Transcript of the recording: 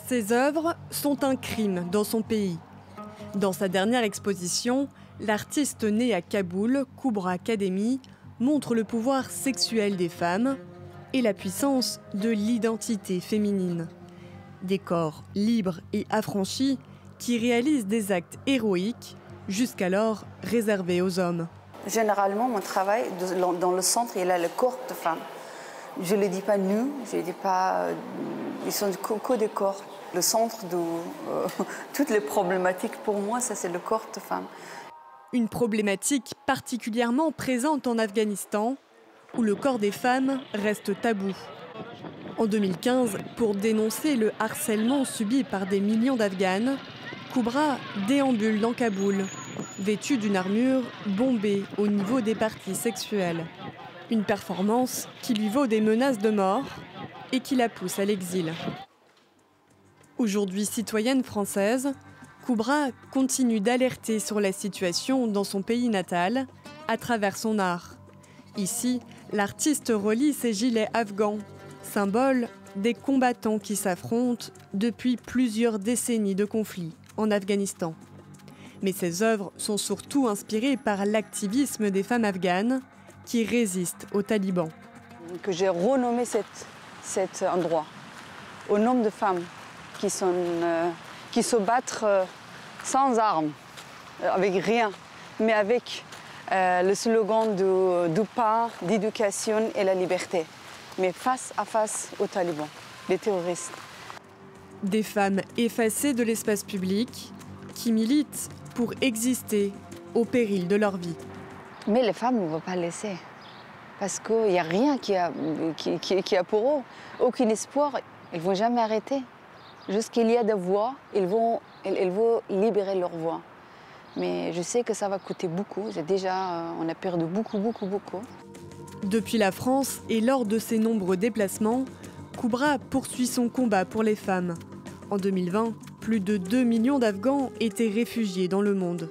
Ses œuvres sont un crime dans son pays. Dans sa dernière exposition, l'artiste né à Kaboul, Kubra Kademi, montre le pouvoir sexuel des femmes et la puissance de l'identité féminine. Des corps libres et affranchis qui réalisent des actes héroïques, jusqu'alors réservés aux hommes. Généralement, mon travail, dans le centre, il y a le corps de femme. Je ne le dis pas nu, je ne dis pas... Ils sont que des corps. Le centre de toutes les problématiques, pour moi, ça c'est le corps de femme. Une problématique particulièrement présente en Afghanistan, où le corps des femmes reste tabou. En 2015, pour dénoncer le harcèlement subi par des millions d'Afghanes, Kubra déambule dans Kaboul, vêtue d'une armure bombée au niveau des parties sexuelles. Une performance qui lui vaut des menaces de mort et qui la pousse à l'exil. Aujourd'hui citoyenne française, Kubra continue d'alerter sur la situation dans son pays natal à travers son art. Ici, l'artiste relie ses gilets afghans, symbole des combattants qui s'affrontent depuis plusieurs décennies de conflits en Afghanistan. Mais ses œuvres sont surtout inspirées par l'activisme des femmes afghanes qui résistent aux talibans. Que j'ai renommé cet endroit au nom de femmes qui se battent sans armes, avec rien, mais avec le slogan du pain, d'éducation et la liberté, mais face à face aux talibans, les terroristes. Des femmes effacées de l'espace public qui militent pour exister au péril de leur vie. Mais les femmes ne vont pas laisser, parce qu'il n'y a rien qui a pour eux, aucun espoir, ils ne vont jamais arrêter. Jusqu'il y a des voix, elles vont libérer leur voix. Mais je sais que ça va coûter beaucoup. On a perdu beaucoup. Depuis la France et lors de ses nombreux déplacements, Kubra poursuit son combat pour les femmes. En 2020, plus de 2 millions d'Afghans étaient réfugiés dans le monde.